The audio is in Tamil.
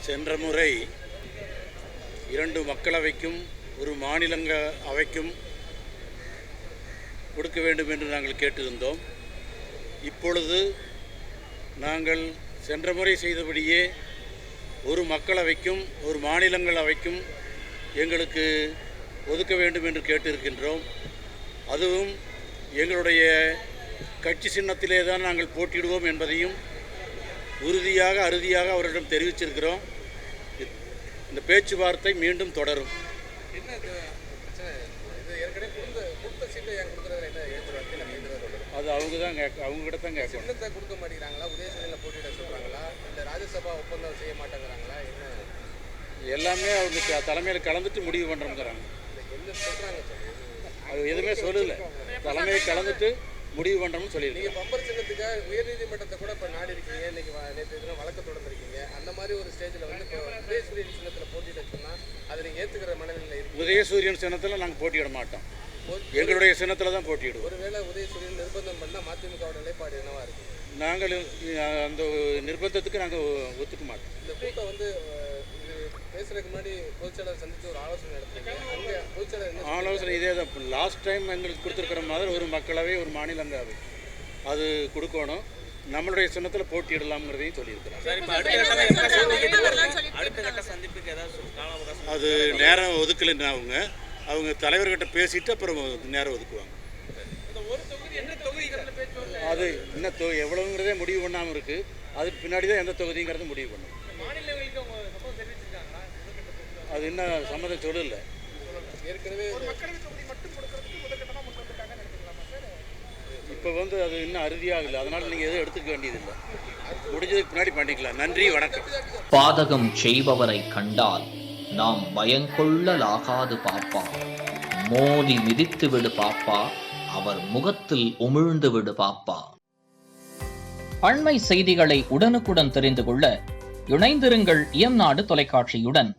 சென்ற முறை 2 மக்களவைக்கும் ஒரு மாநிலங்க அவைக்கும் கொடுக்க வேண்டும் என்று நாங்கள் கேட்டிருந்தோம். இப்பொழுது நாங்கள் சென்ற முறை செய்தபடியே ஒரு மக்களவைக்கும் ஒரு மாநிலங்கள் அவைக்கும் எங்களுக்கு ஒதுக்க வேண்டும் என்று கேட்டிருக்கின்றோம். அதுவும் எங்களுடைய கட்சி சின்னத்திலே தான் நாங்கள் போட்டியிடுவோம் என்பதையும் அறுதியாக அவரிடம் தெரிவிச்சிருக்கிறோம். இந்த பேச்சுவார்த்தை மீண்டும் தொடரும். அது அவங்ககிட்ட தான் கேட்கணும். சின்னத்தை கொடுக்க மாட்டேங்கிறாங்களா, உதயசூரியனில் போட்டியிட சொல்கிறாங்களா, இல்லை ராஜ்யசபா ஒப்பந்தம் செய்ய மாட்டேங்கிறாங்களா, என்ன எல்லாமே அவங்க தலைமையில் கலந்துட்டு முடிவு பண்ணுறோங்கிறாங்க. என்ன சொல்கிறாங்க சார்? அது எதுவுமே சொல்லலை. தலைமையை கலந்துட்டு முடிவு பண்ணுறோம்னு சொல்லியிருக்கீங்க. நீங்கள் பம்பர் சின்னத்துக்காக உயர்நீதிமன்றத்தை கூட இப்போ நாடி இருக்கீங்க. இன்றைக்கி நேற்று தினம் வழக்கு தொடர்ந்துருக்கீங்க. அந்த மாதிரி ஒரு ஸ்டேஜில் வந்து இப்போ உதயசூரியன் சின்னத்தில் போட்டியிட சொன்னால் அதை நீங்கள் ஏற்றுக்கிற மனநிலையில் இருக்கு? உதயசூரியன் சின்னத்தில் நாங்கள் போட்டியிட மாட்டோம். எங்களுடைய சின்னத்தில் தான் போட்டியிடுவோம். ஒருவேளை உதயசூரியன் நிர்பந்தம் பண்ணால் மதிமுகவோட நிலைப்பாடு என்னவா இருக்குது? நாங்கள் அந்த நிர்பந்தத்துக்கு நாங்கள் ஒத்துக்க மாட்டோம். இந்த கூட்டம் வந்து பேசுறதுக்கு முன்னாடி பொதுச்செயலாளர் சந்தித்து ஒரு ஆலோசனை நடத்துறீங்க. அங்கே பொதுச்செயலாளர் ஆலோசனை இதே தான். லாஸ்ட் டைம் எங்களுக்கு கொடுத்துருக்கிற மாதிரி ஒரு மக்களவை ஒரு மாநிலங்களவை அது கொடுக்கணும். நம்மளுடைய சின்னத்தில் போட்டியிடலாம்ங்கிறதையும் சொல்லியிருக்கிறோம். அது நேரம் ஒதுக்கலைன்னு அவங்க தலைவர்கிட்ட பேசிட்டு அப்புறம் நேரம் ஒதுக்குவாங்க. அது இன்னும் எவ்வளவுங்கிறதே முடிவு பண்ணாமல் இருக்குது. அதுக்கு பின்னாடி தான் எந்த தொகுதிங்கிறத முடிவு பண்ணும். அது இன்னும் சம்மதம் சொல்லலை. இப்போ அது இன்னும் அறுதியாகலை. அதனால் நீங்கள் எதுவும் எடுத்துக்க வேண்டியதில்லை. முடிஞ்சதுக்கு பின்னாடி பண்ணிக்கலாம். நன்றி, வணக்கம். பாதகம் செய்பவரை கண்டால் நாம் பயங்கொள்ளலாகாது பாப்பா. மோதி மிதித்து விடு பாப்பா, அவர் முகத்தில் உமிழ்ந்து விடு பாப்பா. அண்மை செய்திகளை உடனுக்குடன் தெரிந்து கொள்ள இணைந்திருங்கள் இயம்நாடு தொலைக்காட்சியுடன்.